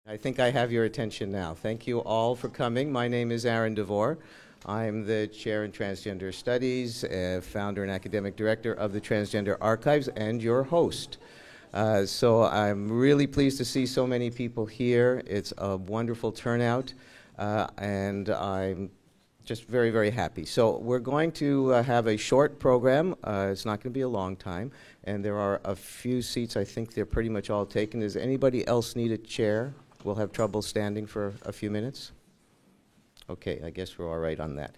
I think I have your attention now. Thank you all for coming. My name is Aaron DeVore. I'm the chair in Transgender Studies, founder and academic director of the Transgender Archives, and your host. So I'm really pleased to see so many people here. It's a wonderful turnout, and I'm just very, very happy. So we're going to have a short program. It's not going to be a long time, and there are a few seats. I think they're pretty much all taken. Does anybody else need a chair? We'll have trouble standing for a few minutes. Okay, I guess we're all right on that.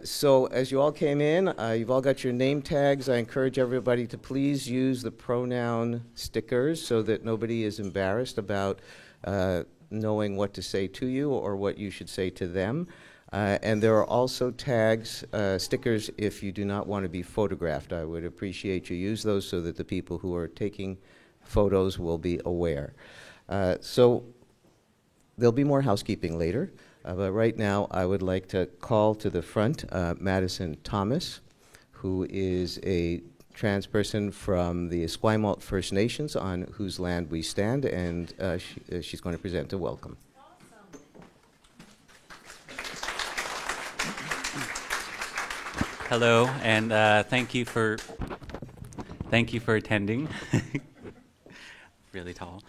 So as you all came in, you've all got your name tags. I encourage everybody to please use the pronoun stickers so that nobody is embarrassed about knowing what to say to you or what you should say to them. And there are also tags, stickers, if you do not want to be photographed. I would appreciate you use those so that the people who are taking photos will be aware. So there'll be more housekeeping later, but right now I would like to call to the front Madison Thomas, who is a trans person from the Esquimalt First Nations on whose land we stand, and she's going to present a welcome. Hello, and thank you for attending. Really tall.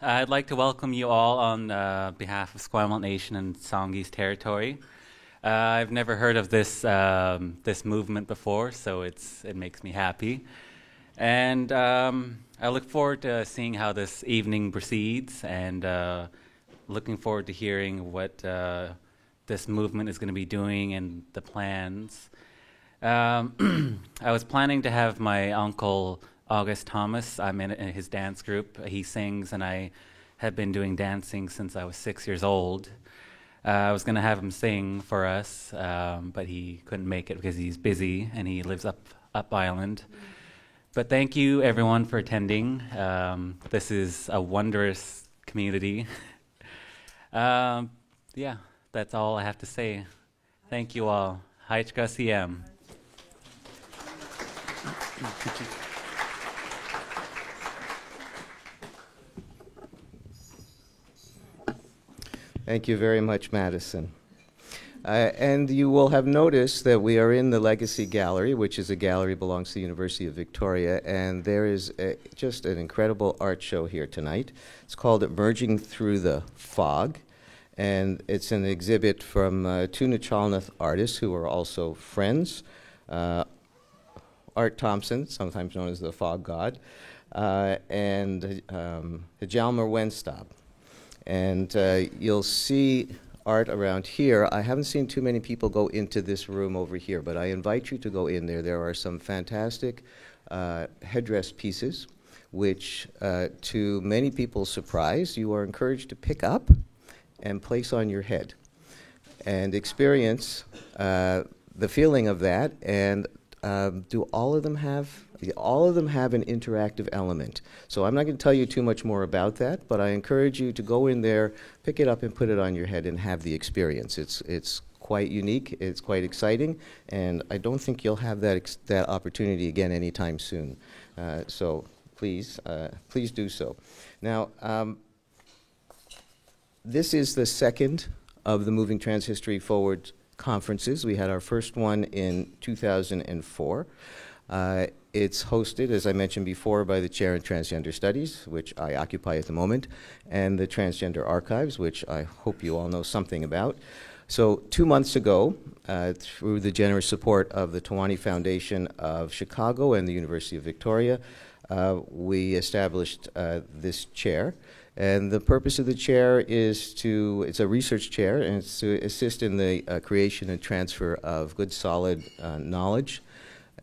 I'd like to welcome you all on behalf of Esquimalt Nation and Songhees Territory. I've never heard of this movement before, so it makes me happy. And I look forward to seeing how this evening proceeds, and looking forward to hearing what this movement is going to be doing and the plans. I was planning to have my uncle August Thomas. I'm in his dance group. He sings, and I have been doing dancing since I was 6 years old. I was going to have him sing for us, but he couldn't make it because he's busy, and he lives up island. But thank you, everyone, for attending. This is a wondrous community. Yeah, that's all I have to say. Thank you all. Haichka CM. Thank you very much, Madison. And you will have noticed that we are in the Legacy Gallery, which is a gallery belongs to the University of Victoria, and there is just an incredible art show here tonight. It's called Emerging Through the Fog, and it's an exhibit from two Nachalnath artists who are also friends. Art Thompson, sometimes known as the Fog God, and Hjalmar Wenstab. And you'll see art around here. I haven't seen too many people go into this room over here, but I invite you to go in there. There are some fantastic headdress pieces, which to many people's surprise, you are encouraged to pick up and place on your head and experience the feeling of that. And do all of them have an interactive element? So I'm not going to tell you too much more about that, but I encourage you to go in there, pick it up and put it on your head and have the experience. It's quite unique, it's quite exciting, and I don't think you'll have that opportunity again anytime soon. So please do so. Now, this is the second of the Moving Trans History Forward conferences. We had our first one in 2004. It's hosted, as I mentioned before, by the Chair in Transgender Studies, which I occupy at the moment, and the Transgender Archives, which I hope you all know something about. So 2 months ago, through the generous support of the Tawani Foundation of Chicago and the University of Victoria, we established this chair. And the purpose of the chair is it's a research chair, and it's to assist in the creation and transfer of good, solid knowledge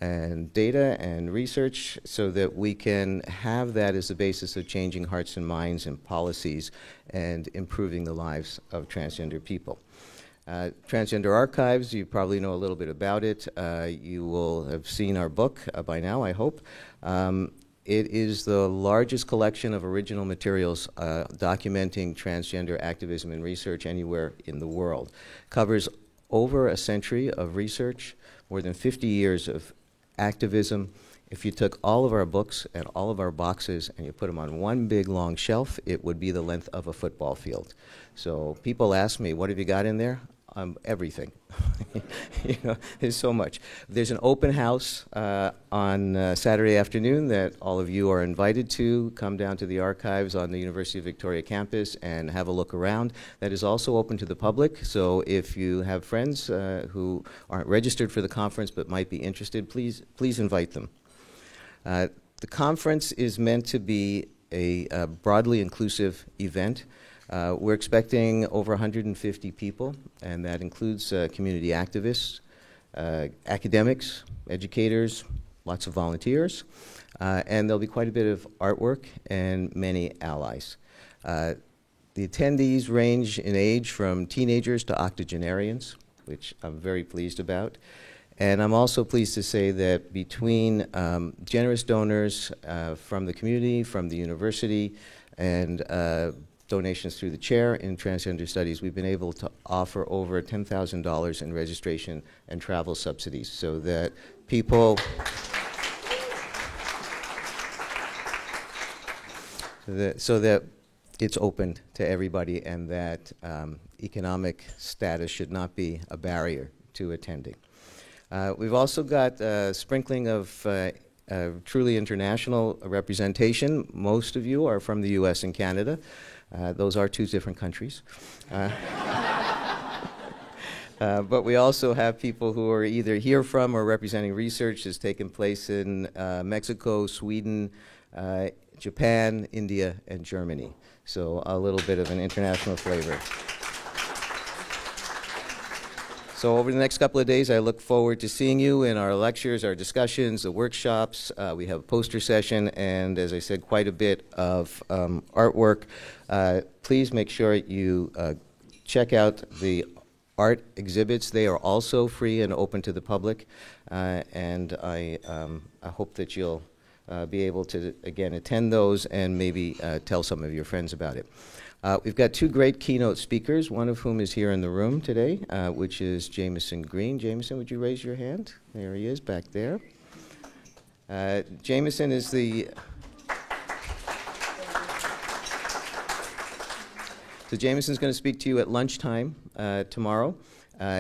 and data and research so that we can have that as the basis of changing hearts and minds and policies and improving the lives of transgender people. Transgender Archives, you probably know a little bit about it. You will have seen our book by now, I hope. It is the largest collection of original materials documenting transgender activism and research anywhere in the world. Covers over a century of research, more than 50 years of activism. if you took all of our books and all of our boxes and you put them on one big long shelf, it would be the length of a football field. So people ask me, what have you got in there? Everything. You know, there's so much. There's an open house on Saturday afternoon that all of you are invited to. Come down to the archives on the University of Victoria campus and have a look around. That is also open to the public, so if you have friends who aren't registered for the conference but might be interested, please invite them. The conference is meant to be a broadly inclusive event. We're expecting over 150 people, and that includes community activists, academics, educators, lots of volunteers, and there'll be quite a bit of artwork and many allies. The attendees range in age from teenagers to octogenarians, which I'm very pleased about. And I'm also pleased to say that between generous donors from the community, from the university, and donations through the chair in Transgender Studies, we've been able to offer over $10,000 in registration and travel subsidies so that people so that it's open to everybody, and that economic status should not be a barrier to attending. We've also got a sprinkling of truly international representation. Most of you are from the US and Canada. Those are two different countries. But we also have people who are either here from or representing research that's taken place in Mexico, Sweden, Japan, India, and Germany. So a little bit of an international flavor. So over the next couple of days, I look forward to seeing you in our lectures, our discussions, the workshops. We have a poster session, and as I said, quite a bit of artwork. Please make sure you check out the art exhibits. They are also free and open to the public, and I hope that you'll be able to, again, attend those and maybe tell some of your friends about it. We've got two great keynote speakers, one of whom is here in the room today, which is Jameson Green. Jameson, would you raise your hand? There he is, back there. Jameson is the... So Jameson's going to speak to you at lunchtime tomorrow.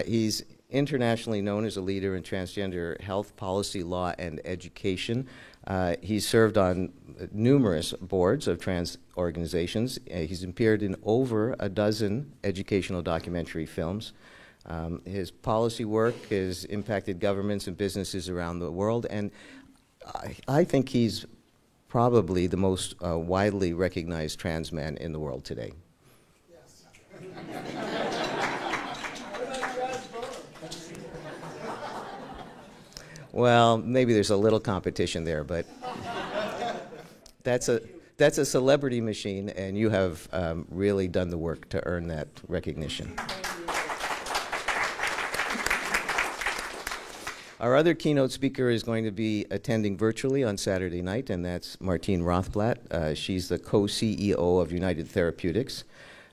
He's internationally known as a leader in transgender health policy, law, and education. He's served on numerous boards of trans organizations. He's appeared in over a dozen educational documentary films. His policy work has impacted governments and businesses around the world, and I think he's probably the most widely recognized trans man in the world today. Yes. Well, maybe there's a little competition there, but that's a celebrity machine, and you have really done the work to earn that recognition. Our other keynote speaker is going to be attending virtually on Saturday night, and that's Martine Rothblatt. She's the co-CEO of United Therapeutics,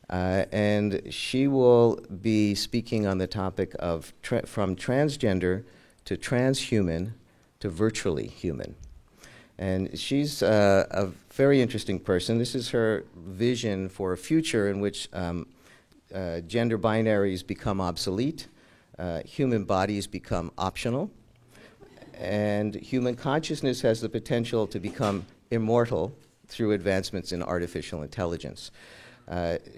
and she will be speaking on the topic of from transgender to transhuman to virtually human. And she's a very interesting person. This is her vision for a future in which gender binaries become obsolete, human bodies become optional, and human consciousness has the potential to become immortal through advancements in artificial intelligence.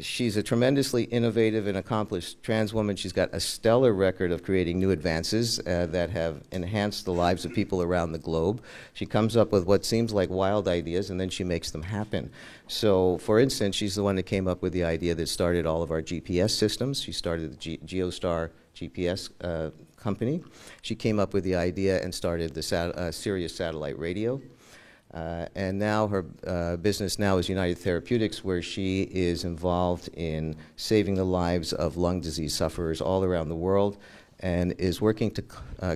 She's a tremendously innovative and accomplished trans woman. She's got a stellar record of creating new advances that have enhanced the lives of people around the globe. She comes up with what seems like wild ideas, and then she makes them happen. So, for instance, she's the one that came up with the idea that started all of our GPS systems. She started the GeoStar GPS company. She came up with the idea and started the Sirius satellite radio. And now her business now is United Therapeutics, where she is involved in saving the lives of lung disease sufferers all around the world, and is working to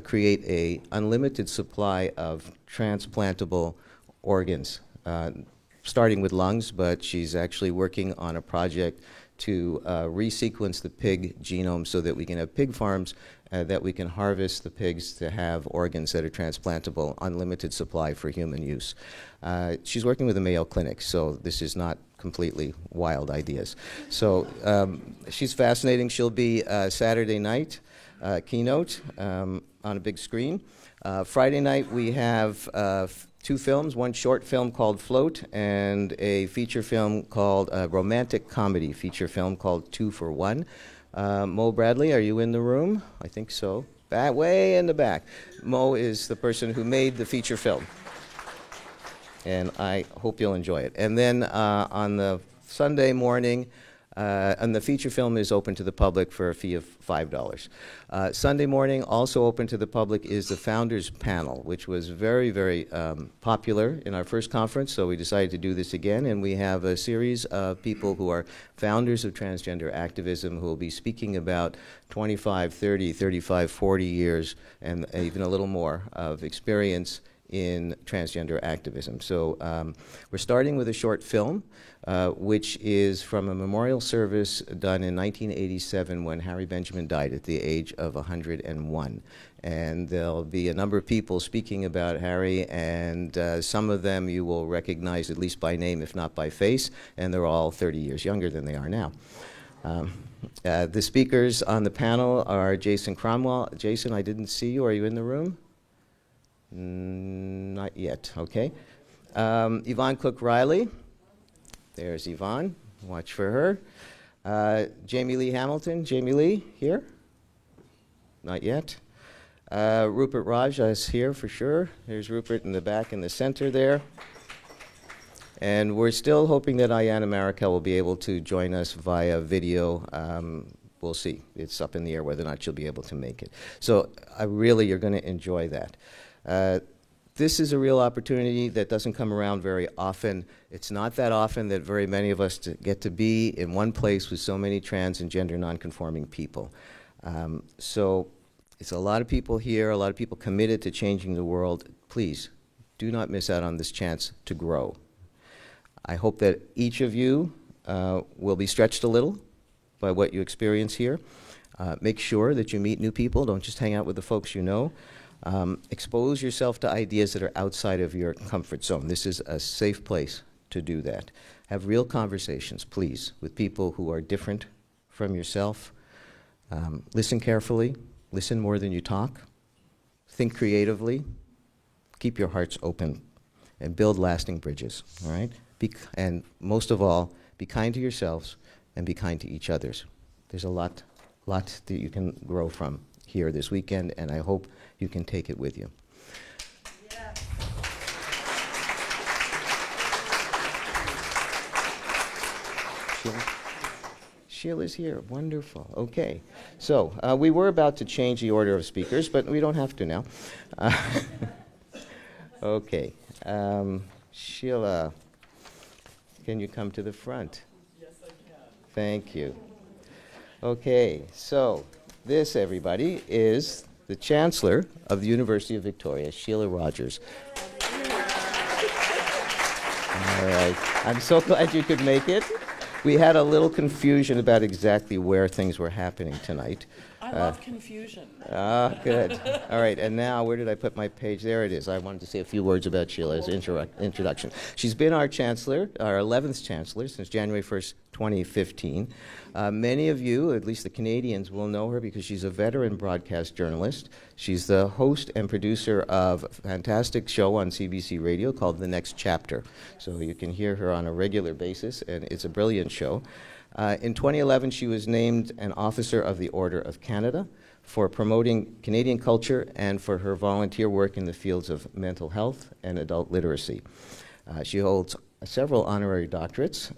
create an unlimited supply of transplantable organs, starting with lungs, but she's actually working on a project to resequence the pig genome so that we can have pig farms that we can harvest the pigs to have organs that are transplantable, unlimited supply for human use. She's working with the Mayo Clinic, so this is not completely wild ideas. So she's fascinating. She'll be Saturday night keynote on a big screen. Friday night we have two films, one short film called Float and a feature film called romantic comedy feature film called 2 for 1. Mo Bradley, are you in the room? I think so. Way in the back. Mo is the person who made the feature film. And I hope you'll enjoy it. And then on the Sunday morning, and the feature film is open to the public for a fee of $5. Sunday morning, also open to the public, is the Founders Panel, which was very, very popular in our first conference, so we decided to do this again. And we have a series of people who are founders of transgender activism who will be speaking about 25, 30, 35, 40 years, and even a little more of experience in transgender activism. So we're starting with a short film, which is from a memorial service done in 1987 when Harry Benjamin died at the age of 101. And there'll be a number of people speaking about Harry, and some of them you will recognize at least by name, if not by face, and they're all 30 years younger than they are now. The speakers on the panel are Jason Cromwell. Jason, I didn't see you. Are you in the room? Not yet, okay. Yvonne Cook-Riley. There's Yvonne. Watch for her. Jamie Lee Hamilton. Jamie Lee, here? Not yet. Rupert Raj is here for sure. There's Rupert in the back in the center there. And we're still hoping that Ayanna Marikel will be able to join us via video. We'll see. It's up in the air whether or not she'll be able to make it. So you're going to enjoy that. This is a real opportunity that doesn't come around very often. It's not that often that very many of us get to be in one place with so many trans and gender nonconforming people. So it's a lot of people here, a lot of people committed to changing the world. Please, do not miss out on this chance to grow. I hope that each of you will be stretched a little by what you experience here. Make sure that you meet new people. Don't just hang out with the folks you know. Expose yourself to ideas that are outside of your comfort zone. This is a safe place to do that. Have real conversations, please, with people who are different from yourself. Listen carefully. Listen more than you talk. Think creatively. Keep your hearts open and build lasting bridges, all right? And most of all, be kind to yourselves and be kind to each other. There's a lot that you can grow from here this weekend, and I hope you can take it with you. Yeah. Sheila's here. Wonderful. Okay. So we were about to change the order of speakers, but we don't have to now. Okay. Sheila, can you come to the front? Yes, I can. Thank you. Okay. So this, everybody, is the Chancellor of the University of Victoria, Sheila Rogers. All right. I'm so glad you could make it. We had a little confusion about exactly where things were happening tonight. I love confusion. Good. All right, and now where did I put my page? There it is. I wanted to say a few words about Sheila's introduction. She's been our Chancellor, our 11th Chancellor, since January 1st, 2015. Many of you, at least the Canadians, will know her because she's a veteran broadcast journalist. She's the host and producer of a fantastic show on CBC Radio called The Next Chapter. So you can hear her on a regular basis, and it's a brilliant show. In 2011, she was named an Officer of the Order of Canada for promoting Canadian culture and for her volunteer work in the fields of mental health and adult literacy. She holds several honorary doctorates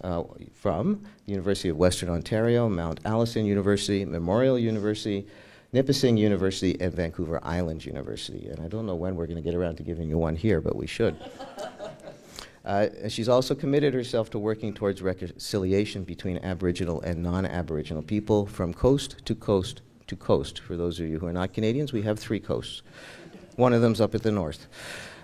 from the University of Western Ontario, Mount Allison University, Memorial University, Nipissing University, and Vancouver Island University. And I don't know when we're going to get around to giving you one here, but we should. She's also committed herself to working towards reconciliation between Aboriginal and non-Aboriginal people from coast to coast to coast. For those of you who are not Canadians, we have 3 coasts. One of them's up at the north.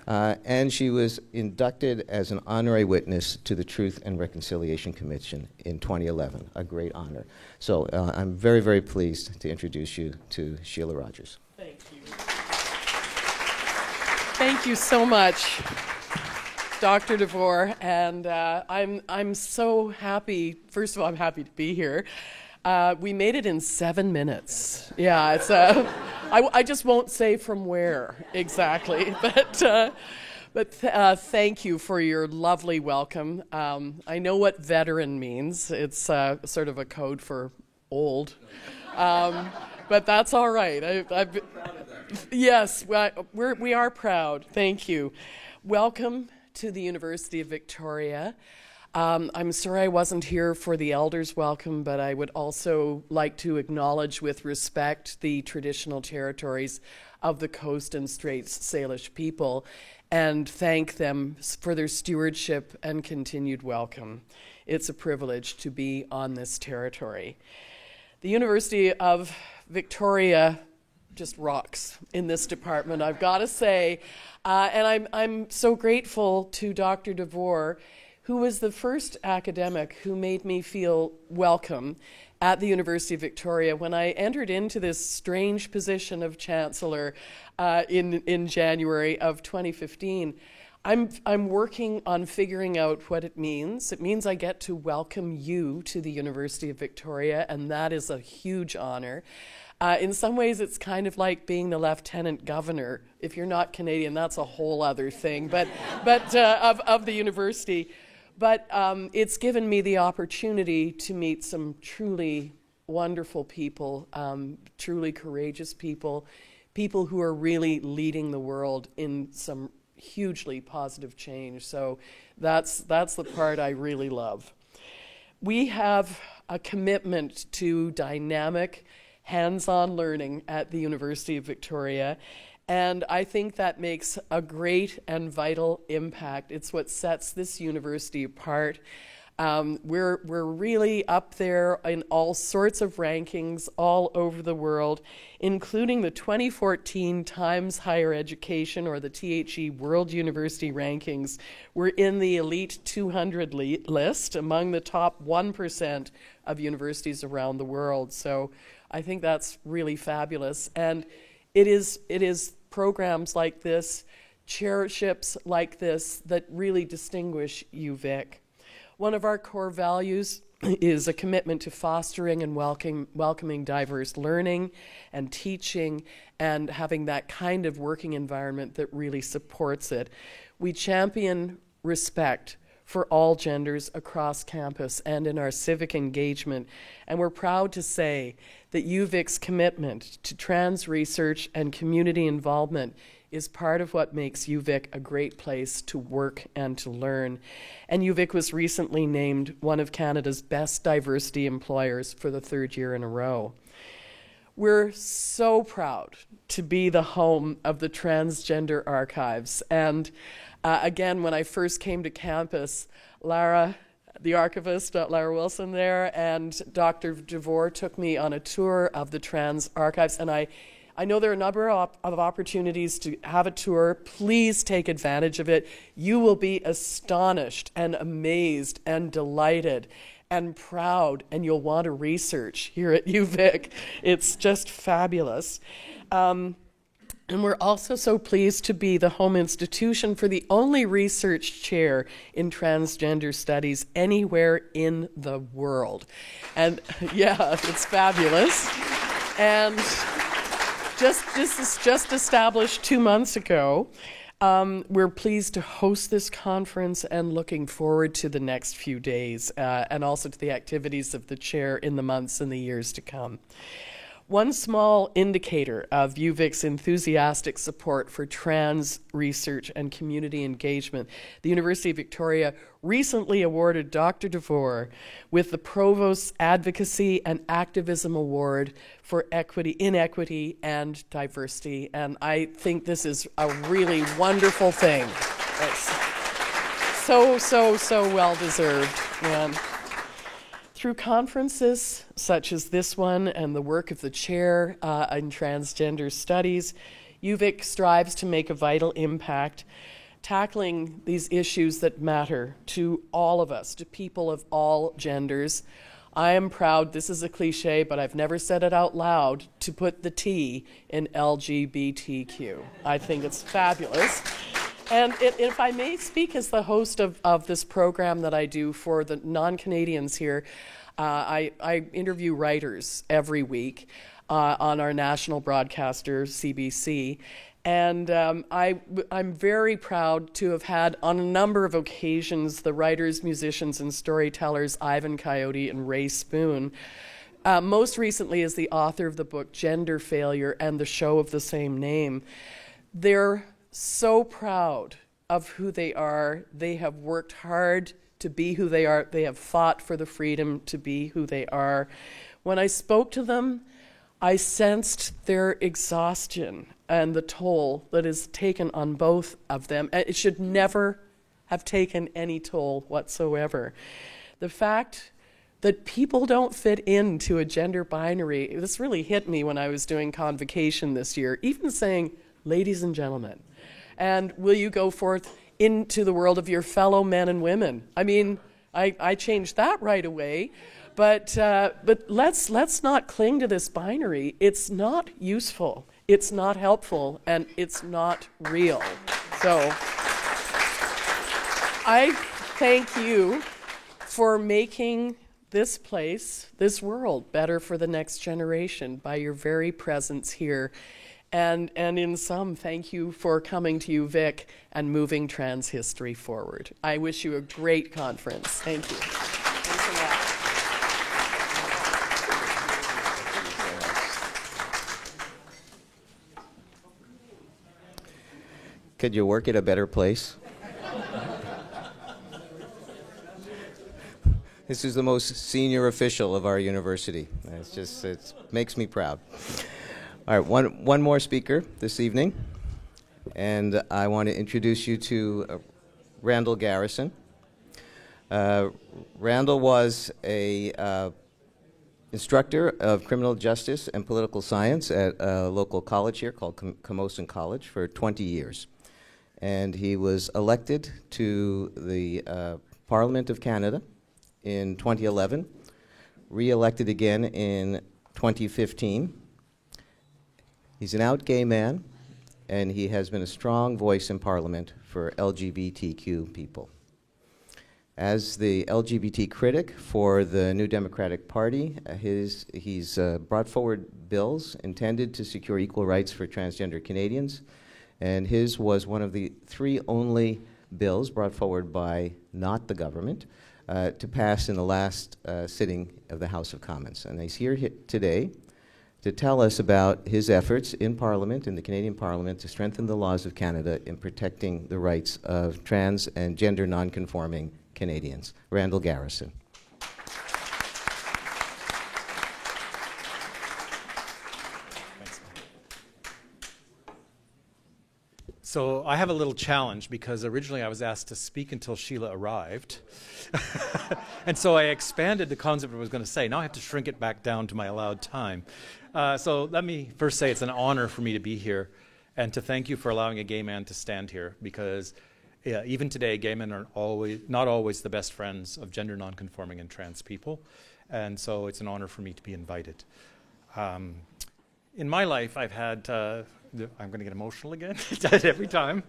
And she was inducted as an honorary witness to the Truth and Reconciliation Commission in 2011, a great honor. So I'm very, very pleased to introduce you to Sheila Rogers. Thank you. Thank you so much, Dr. DeVore, and I'm so happy. First of all, I'm happy to be here. We made it in 7 minutes. Yeah, it's. I just won't say from where exactly, but thank you for your lovely welcome. I know what veteran means. It's sort of a code for old, but that's all right. Yes, we are proud. Thank you. Welcome to the University of Victoria. I'm sorry I wasn't here for the elders' welcome, but I would also like to acknowledge with respect the traditional territories of the Coast and Straits Salish people and thank them for their stewardship and continued welcome. It's a privilege to be on this territory. The University of Victoria just rocks in this department, I've got to say. And I'm so grateful to Dr. DeVore, who was the first academic who made me feel welcome at the University of Victoria when I entered into this strange position of Chancellor in January of 2015. I'm working on figuring out what it means. It means I get to welcome you to the University of Victoria, and that is a huge honor. In some ways, it's kind of like being the Lieutenant Governor. If you're not Canadian, that's a whole other thing, but of the university. But it's given me the opportunity to meet some truly wonderful people, truly courageous people, people who are really leading the world in some hugely positive change. So that's the part I really love. We have a commitment to dynamic, hands-on learning at the University of Victoria, and I think that makes a great and vital impact. It's what sets this university apart. We're really up there in all sorts of rankings all over the world, including the 2014 Times Higher Education, or the THE World University Rankings. We're in the elite 200 list among the top 1% of universities around the world. So I think that's really fabulous. And it is programs like this, chairships like this, that really distinguish UVic. One of our core values is a commitment to fostering and welcoming diverse learning and teaching and having that kind of working environment that really supports it. We champion respect for all genders across campus and in our civic engagement, and we're proud to say that UVic's commitment to trans research and community involvement is part of what makes UVic a great place to work and to learn. And UVic was recently named one of Canada's best diversity employers for the 3rd year in a row. We're so proud to be the home of the Transgender Archives. And again, when I first came to campus, Lara, the archivist, Lara Wilson there, and Dr. DeVore took me on a tour of the Trans Archives, and I know there are a number of opportunities to have a tour. Please take advantage of it. You will be astonished and amazed and delighted and proud, and you'll want to research here at UVic. It's just fabulous. And we're also so pleased to be the home institution for the only research chair in transgender studies anywhere in the world. And yeah, it's fabulous. And this is just established 2 months ago. We're pleased to host this conference and looking forward to the next few days and also to the activities of the chair in the months and the years to come. One small indicator of UVic's enthusiastic support for trans research and community engagement, the University of Victoria recently awarded Dr. DeVore with the Provost's Advocacy and Activism Award for inequity and diversity, and I think this is a really wonderful thing. It's so well deserved. And through conferences such as this one and the work of the chair in transgender studies, UVic strives to make a vital impact, tackling these issues that matter to all of us, to people of all genders. I am proud, this is a cliche, but I've never said it out loud, to put the T in LGBTQ. I think it's fabulous. And if I may speak as the host of this program that I do for the non-Canadians here, I interview writers every week on our national broadcaster, CBC. And I'm very proud to have had, on a number of occasions, the writers, musicians, and storytellers Ivan Coyote and Ray Spoon. Most recently as the author of the book Gender Failure and the show of the same name. They're so proud of who they are. They have worked hard to be who they are. They have fought for the freedom to be who they are. When I spoke to them, I sensed their exhaustion and the toll that is taken on both of them. It should never have taken any toll whatsoever. The fact that people don't fit into a gender binary, this really hit me when I was doing Convocation this year, even saying, ladies and gentlemen, and will you go forth into the world of your fellow men and women? I mean, I changed that right away. But let's not cling to this binary. It's not useful. It's not helpful, and it's not real. So I thank you for making this place, this world, better for the next generation by your very presence here. And in sum, thank you for coming to UVic and moving trans history forward. I wish you a great conference. Thank you. Thanks a lot. Could you work at a better place? This is the most senior official of our university. It makes me proud. All right, one more speaker this evening, and I want to introduce you to Randall Garrison. Randall was a instructor of criminal justice and political science at a local college here called Camosun College for 20 years. And he was elected to the Parliament of Canada in 2011, re-elected again in 2015. He's an out gay man, and he has been a strong voice in Parliament for LGBTQ people. As the LGBT critic for the New Democratic Party, he's brought forward bills intended to secure equal rights for transgender Canadians, and his was one of the 3 only bills brought forward by not the government to pass in the last sitting of the House of Commons. And he's here today to tell us about his efforts in Parliament, in the Canadian Parliament, to strengthen the laws of Canada in protecting the rights of trans and gender non-conforming Canadians. Randall Garrison. So I have a little challenge because originally I was asked to speak until Sheila arrived. And so I expanded the concept of what I was going to say. Now I have to shrink it back down to my allowed time. So let me first say it's an honor for me to be here and to thank you for allowing a gay man to stand here, because even today, gay men are not always the best friends of gender nonconforming and trans people. And so it's an honor for me to be invited. In my life, I've had, I'm going to get emotional again every time.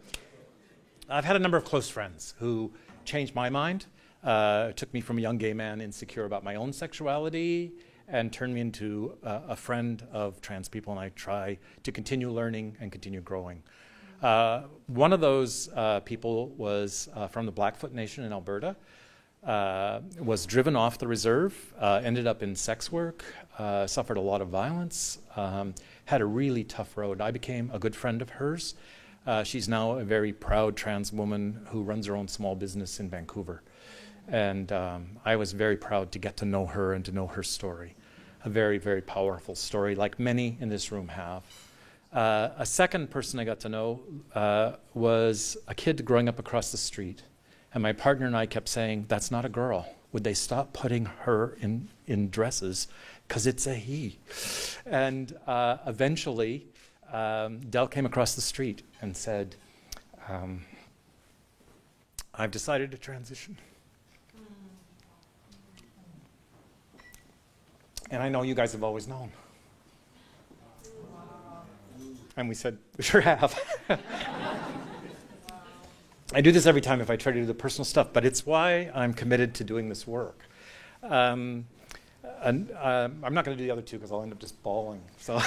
I've had a number of close friends who changed my mind, took me from a young gay man insecure about my own sexuality, and turned me into a friend of trans people, and I try to continue learning and continue growing. One of those people was from the Blackfoot Nation in Alberta, was driven off the reserve, ended up in sex work, suffered a lot of violence, had a really tough road. I became a good friend of hers. She's now a very proud trans woman who runs her own small business in Vancouver. And I was very proud to get to know her and to know her story. A very, very powerful story, like many in this room have. A second person I got to know was a kid growing up across the street. And my partner and I kept saying, that's not a girl. Would they stop putting her in dresses? Because it's a he. And eventually, Del came across the street and said, I've decided to transition. And I know you guys have always known. And we said, we sure have. I do this every time if I try to do the personal stuff, but it's why I'm committed to doing this work. I'm not going to do the other two because I'll end up just bawling. So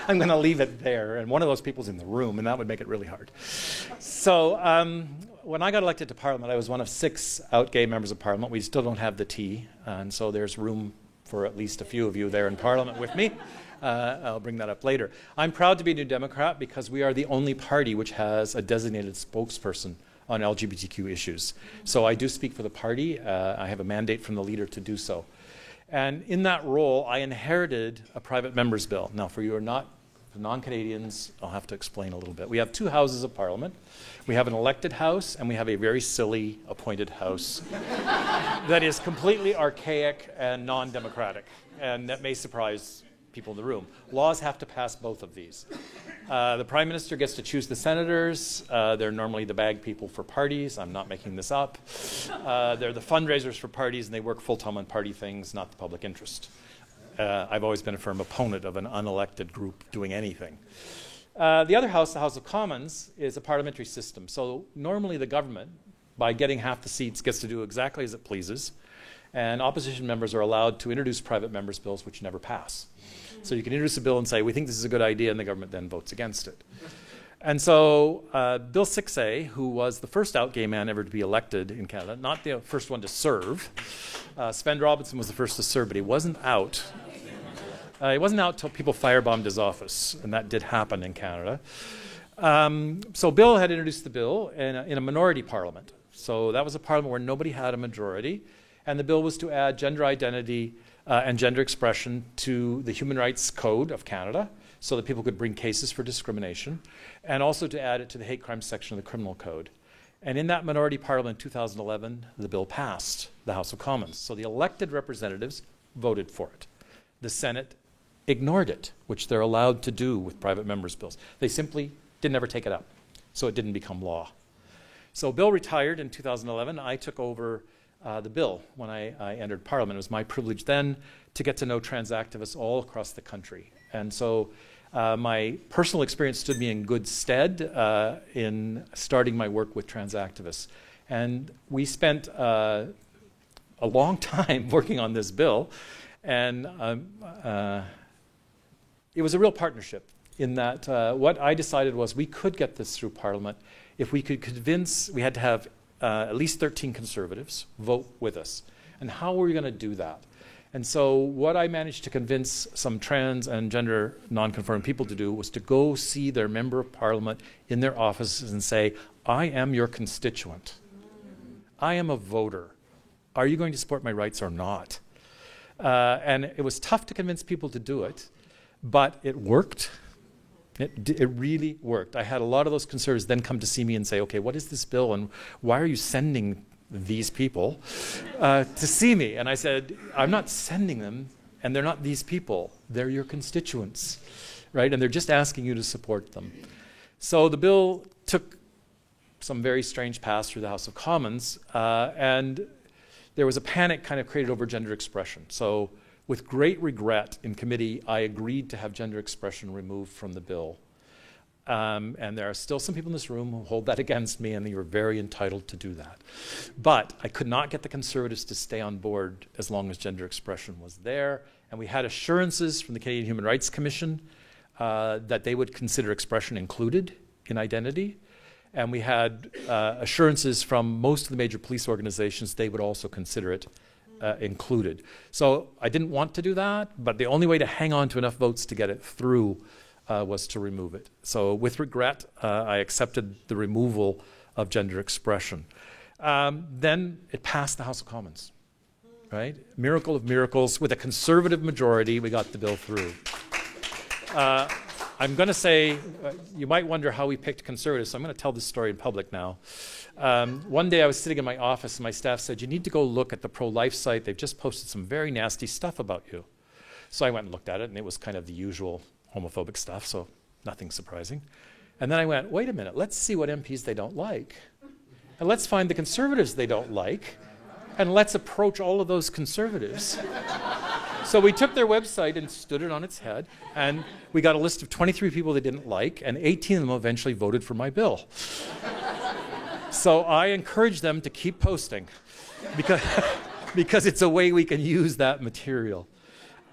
I'm going to leave it there. And one of those people's in the room, and that would make it really hard. So when I got elected to Parliament, I was one of 6 out gay members of Parliament. We still don't have the T, and so there's room for at least a few of you there in Parliament with me. I'll bring that up later. I'm proud to be a New Democrat because we are the only party which has a designated spokesperson on LGBTQ issues. So I do speak for the party. I have a mandate from the leader to do so. And in that role, I inherited a private member's bill. Now, for you who are not non-Canadians, I'll have to explain a little bit. We have 2 houses of Parliament. We have an elected house, and we have a very silly appointed house that is completely archaic and non-democratic. And that may surprise people in the room. Laws have to pass both of these. The Prime Minister gets to choose the senators. They're normally the bag people for parties. I'm not making this up. They're the fundraisers for parties, and they work full-time on party things, not the public interest. I've always been a firm opponent of an unelected group doing anything. The other house, the House of Commons, is a parliamentary system. So normally the government, by getting half the seats, gets to do exactly as it pleases. And opposition members are allowed to introduce private members' bills which never pass. So you can introduce a bill and say, we think this is a good idea, and the government then votes against it. And so Bill 6A, who was the first out gay man ever to be elected in Canada, not the first one to serve. Sven Robinson was the first to serve, but he wasn't out. He wasn't out until people firebombed his office, and that did happen in Canada. So Bill had introduced the bill in a minority parliament. So that was a parliament where nobody had a majority. And the bill was to add gender identity and gender expression to the Human Rights Code of Canada so that people could bring cases for discrimination, and also to add it to the hate crime section of the Criminal Code. And in that minority parliament in 2011, the bill passed the House of Commons. So the elected representatives voted for it. The Senate ignored it, which they're allowed to do with private members' bills. They simply didn't ever take it up, so it didn't become law. So Bill retired in 2011. I took over the bill when I entered Parliament. It was my privilege then to get to know trans activists all across the country. And so my personal experience stood me in good stead in starting my work with trans activists. And we spent a long time working on this bill. And it was a real partnership in that what I decided was we could get this through Parliament if we could convince, we had to have at least 13 Conservatives vote with us. And how were we going to do that? And so what I managed to convince some trans and gender non-conforming people to do was to go see their member of Parliament in their offices and say, I am your constituent. I am a voter. Are you going to support my rights or not? And it was tough to convince people to do it, but it worked. It really worked. I had a lot of those Conservatives then come to see me and say, okay, what is this bill and why are you sending these people to see me? And I said, I'm not sending them, and they're not these people. They're your constituents, right? And they're just asking you to support them. So the bill took some very strange paths through the House of Commons, and there was a panic kind of created over gender expression. So with great regret in committee, I agreed to have gender expression removed from the bill. And there are still some people in this room who hold that against me, and you're very entitled to do that. But I could not get the Conservatives to stay on board as long as gender expression was there. And we had assurances from the Canadian Human Rights Commission that they would consider expression included in identity. And we had assurances from most of the major police organizations they would also consider it included. So I didn't want to do that, but the only way to hang on to enough votes to get it through was to remove it. So with regret, I accepted the removal of gender expression. Then it passed the House of Commons, right? Miracle of miracles. With a Conservative majority, we got the bill through. I'm going to say, you might wonder how we picked Conservatives, so I'm going to tell this story in public now. One day I was sitting in my office and my staff said, you need to go look at the pro-life site. They've just posted some very nasty stuff about you. So I went and looked at it, and it was kind of the usual homophobic stuff, so Nothing surprising. And then I went, wait a minute, let's see what MPs they don't like. And let's find the Conservatives they don't like, and let's approach all of those Conservatives. So we took their website and stood it on its head, and we got a list of 23 people they didn't like, and 18 of them eventually voted for my bill. So I encourage them to keep posting, because it's a way we can use that material.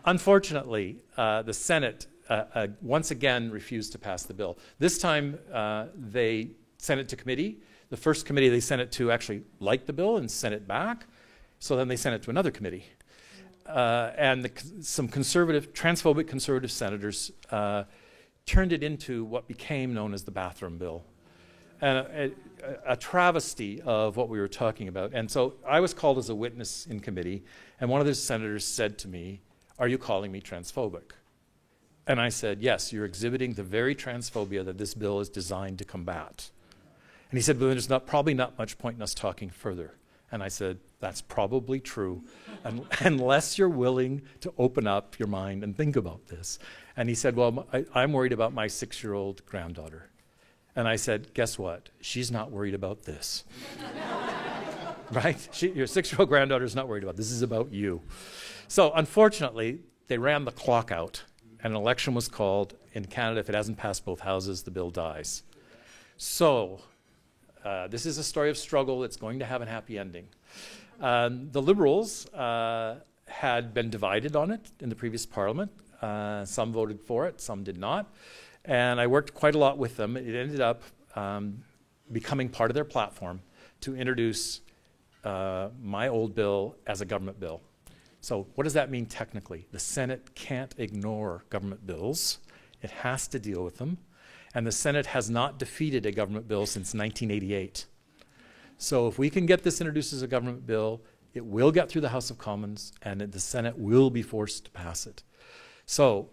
Unfortunately, the Senate once again refused to pass the bill. This time, they sent it to committee. The first committee they sent it to actually liked the bill and sent it back. So then they sent it to another committee. And some transphobic conservative senators turned it into what became known as the bathroom bill. And a travesty of what we were talking about. And so I was called as a witness in committee, and one of the senators said to me, "Are you calling me transphobic?" And I said, "Yes, you're exhibiting the very transphobia that this bill is designed to combat." And he said, "Well, there's probably not much point in us talking further." And I said, "That's probably true, unless you're willing to open up your mind and think about this." And he said, "Well, I'm worried about my 6-year-old granddaughter." And I said, "Guess what? She's not worried about this." Right? Your 6-year-old granddaughter is not worried about this. This is about you. So unfortunately, they ran the clock out, and an election was called. In Canada, if it hasn't passed both houses, the bill dies. So this is a story of struggle. It's going to have a happy ending. The Liberals had been divided on it in the previous Parliament. Some voted for it, some did not. And I worked quite a lot with them. It ended up becoming part of their platform to introduce my old bill as a government bill. So what does that mean technically? The Senate can't ignore government bills. It has to deal with them. And the Senate has not defeated a government bill since 1988. So if we can get this introduced as a government bill, it will get through the House of Commons, and the Senate will be forced to pass it. So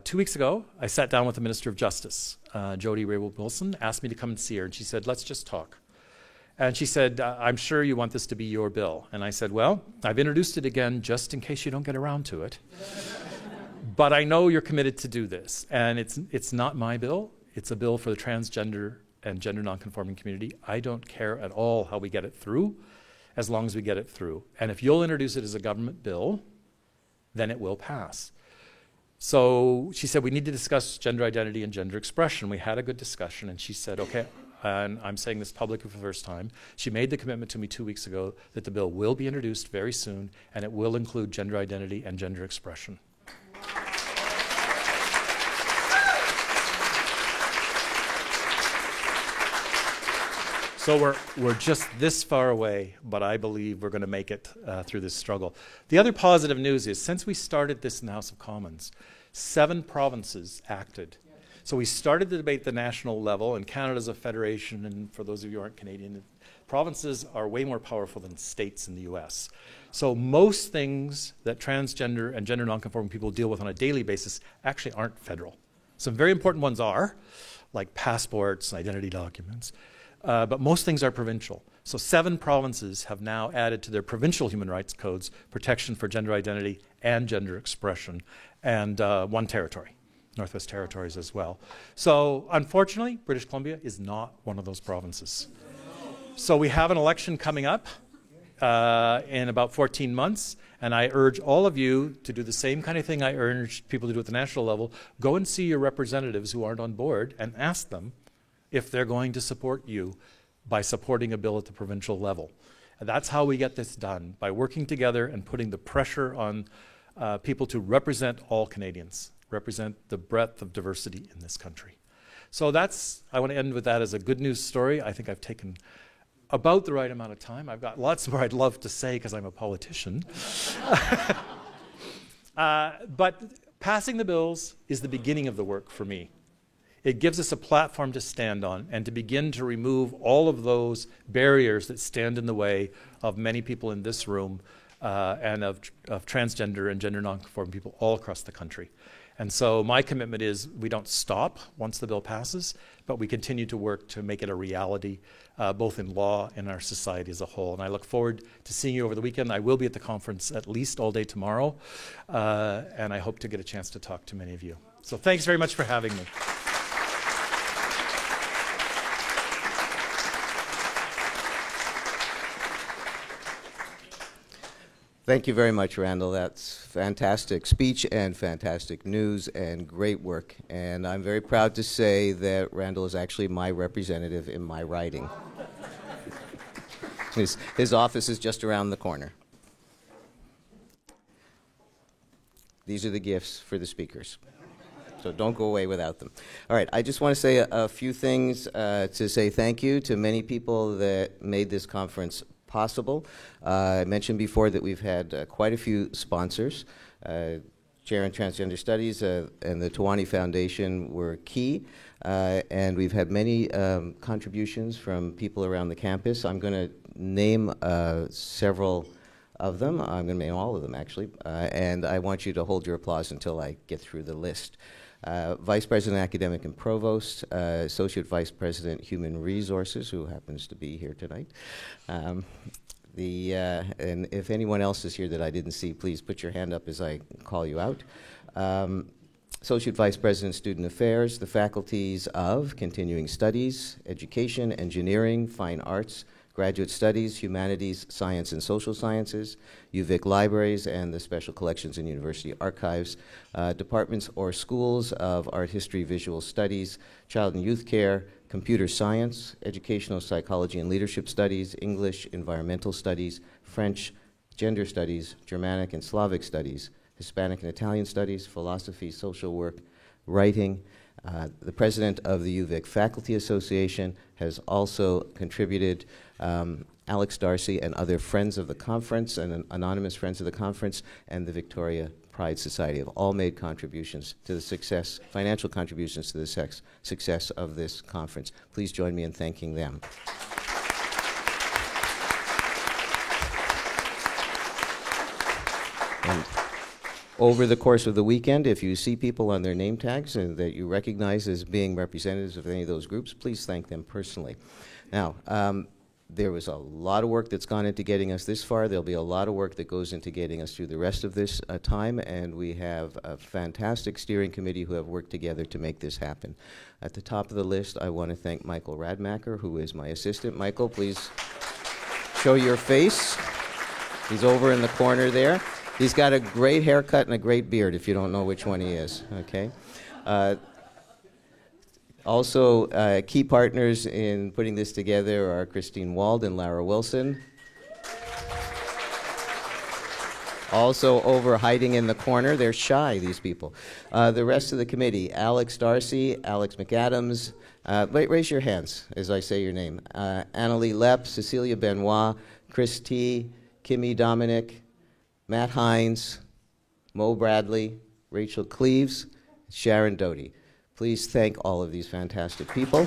2 weeks ago, I sat down with the Minister of Justice, Jody Raybould-Wilson, asked me to come and see her, and she said, "Let's just talk." And she said, "I'm sure you want this to be your bill." And I said, "Well, I've introduced it again just in case you don't get around to it. But I know you're committed to do this. And it's not my bill. It's a bill for the transgender and gender nonconforming community. I don't care at all how we get it through, as long as we get it through. And if you'll introduce it as a government bill, then it will pass." So she said, "We need to discuss gender identity and gender expression." We had a good discussion, and she said, "Okay," and I'm saying this publicly for the first time, she made the commitment to me 2 weeks ago that the bill will be introduced very soon, and it will include gender identity and gender expression. So we're just this far away, but I believe we're going to make it through this struggle. The other positive news is, since we started this in the House of Commons, 7 provinces acted. So we started the debate at the national level, and Canada's a federation, and for those of you who aren't Canadian, provinces are way more powerful than states in the US. So most things that transgender and gender nonconforming people deal with on a daily basis actually aren't federal. Some very important ones are, like passports and identity documents. But most things are provincial. So 7 provinces have now added to their provincial human rights codes protection for gender identity and gender expression, and 1 territory, Northwest Territories as well. So unfortunately, British Columbia is not one of those provinces. So we have an election coming up in about 14 months, and I urge all of you to do the same kind of thing I urge people to do at the national level. Go and see your representatives who aren't on board and ask them if they're going to support you by supporting a bill at the provincial level. And that's how we get this done, by working together and putting the pressure on people to represent all Canadians, represent the breadth of diversity in this country. So I want to end with that as a good news story. I think I've taken about the right amount of time. I've got lots more I'd love to say because I'm a politician. But passing the bills is the beginning of the work for me. It gives us a platform to stand on and to begin to remove all of those barriers that stand in the way of many people in this room and of transgender and gender nonconforming people all across the country. And so my commitment is we don't stop once the bill passes, but we continue to work to make it a reality, both in law and our society as a whole. And I look forward to seeing you over the weekend. I will be at the conference at least all day tomorrow, and I hope to get a chance to talk to many of you. So thanks very much for having me. Thank you very much, Randall. That's fantastic speech and fantastic news and great work. And I'm very proud to say that Randall is actually my representative in my riding. His office is just around the corner. These are the gifts for the speakers. So don't go away without them. All right, I just want to say a few things to say thank you to many people that made this conference possible. I mentioned before that we've had quite a few sponsors. Chair in Transgender Studies and the Tawani Foundation were key, and we've had many contributions from people around the campus. I'm going to name several of them. I'm going to name all of them, actually, and I want you to hold your applause until I get through the list. Vice President Academic and Provost, Associate Vice President Human Resources, who happens to be here tonight. And if anyone else is here that I didn't see, please put your hand up as I call you out. Associate Vice President Student Affairs, the faculties of Continuing Studies, Education, Engineering, Fine Arts, Graduate Studies, Humanities, Science and Social Sciences, UVic Libraries, and the Special Collections and University Archives, departments or schools of Art History, Visual Studies, Child and Youth Care, Computer Science, Educational Psychology and Leadership Studies, English, Environmental Studies, French, Gender Studies, Germanic and Slavic Studies, Hispanic and Italian Studies, Philosophy, Social Work, Writing. The president of the UVic Faculty Association has also contributed. Alex Darcy and other friends of the conference and anonymous friends of the conference and the Victoria Pride Society have all made contributions to the success, financial contributions to the success of this conference. Please join me in thanking them. And over the course of the weekend, if you see people on their name tags and that you recognize as being representatives of any of those groups, please thank them personally. Now, there was a lot of work that's gone into getting us this far. There'll be a lot of work that goes into getting us through the rest of this time, and we have a fantastic steering committee who have worked together to make this happen. At the top of the list, I want to thank Michael Radmacher, who is my assistant. Michael, please show your face. He's over in the corner there. He's got a great haircut and a great beard, if you don't know which one he is, okay? Also, key partners in putting this together are Christine Wald and Lara Wilson. Also over hiding in the corner, they're shy, these people. The rest of the committee, Alex Darcy, Alex McAdams, raise your hands as I say your name. Annalie Lepp, Cecilia Benoit, Chris T., Kimmy Dominic, Matt Hines, Mo Bradley, Rachel Cleaves, Sharon Doty. Please thank all of these fantastic people.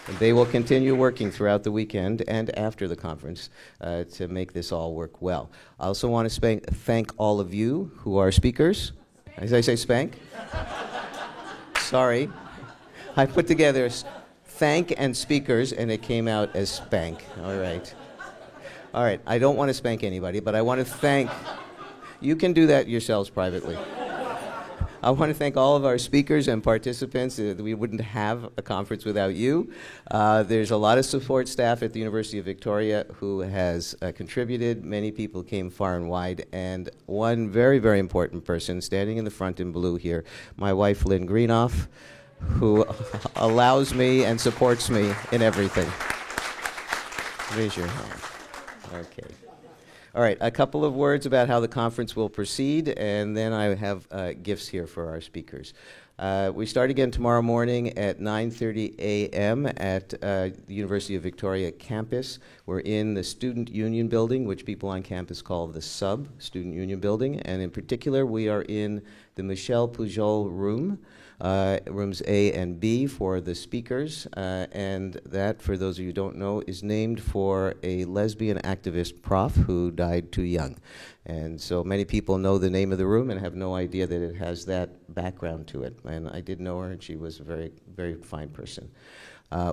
And they will continue working throughout the weekend and after the conference to make this all work well. I also want to thank all of you who are speakers. As I say spank? Sorry. I put together thank and speakers, and it came out as spank. All right. All right. I don't want to spank anybody, but I want to thank... You can do that yourselves privately. I want to thank all of our speakers and participants. We wouldn't have a conference without you. There's a lot of support staff at the University of Victoria who has contributed. Many people came far and wide. And one very, very important person standing in the front in blue here, my wife, Lynn Greenoff, who allows me and supports me in everything. Raise your hand. Okay. All right, a couple of words about how the conference will proceed, and then I have gifts here for our speakers. We start again tomorrow morning at 9:30 a.m. at the University of Victoria campus. We're in the Student Union Building, which people on campus call the SUB, Student Union Building, and in particular, we are in the Michel Pujol room. Rooms A and B for the speakers, and that, for those of you who don't know, is named for a lesbian activist prof who died too young. And so many people know the name of the room and have no idea that it has that background to it. And I did know her, and she was a very, very fine person.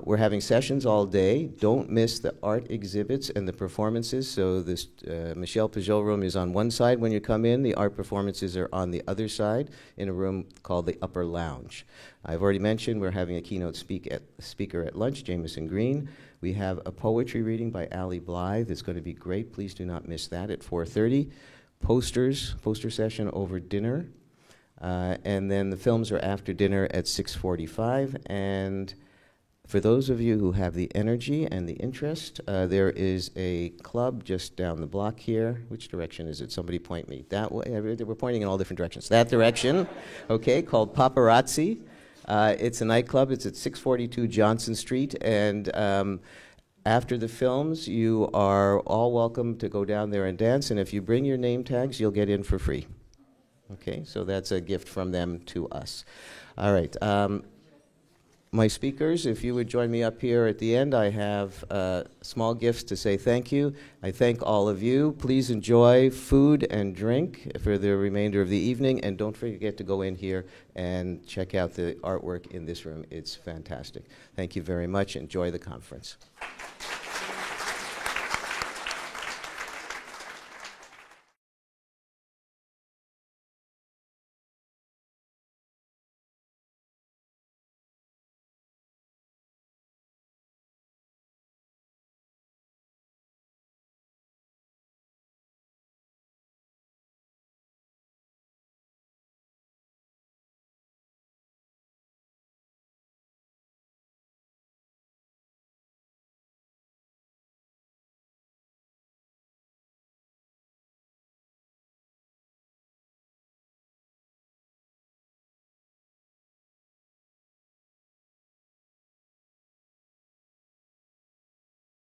We're having sessions all day. Don't miss the art exhibits and the performances. So this Michel Pujol room is on one side when you come in. The art performances are on the other side in a room called the Upper Lounge. I've already mentioned we're having a keynote speaker at lunch, Jameson Green. We have a poetry reading by Allie Blythe. It's going to be great. Please do not miss that at 4:30. Poster session over dinner. And then the films are after dinner at 6:45. And for those of you who have the energy and the interest, there is a club just down the block here. Which direction is it? Somebody point me. That way. We're pointing in all different directions. That direction, okay, called Paparazzi. It's a nightclub. It's at 642 Johnson Street. And after the films, you are all welcome to go down there and dance. And if you bring your name tags, you'll get in for free. Okay, so that's a gift from them to us. All right. My speakers, if you would join me up here at the end, I have small gifts to say thank you. I thank all of you. Please enjoy food and drink for the remainder of the evening, and don't forget to go in here and check out the artwork in this room. It's fantastic. Thank you very much. Enjoy the conference.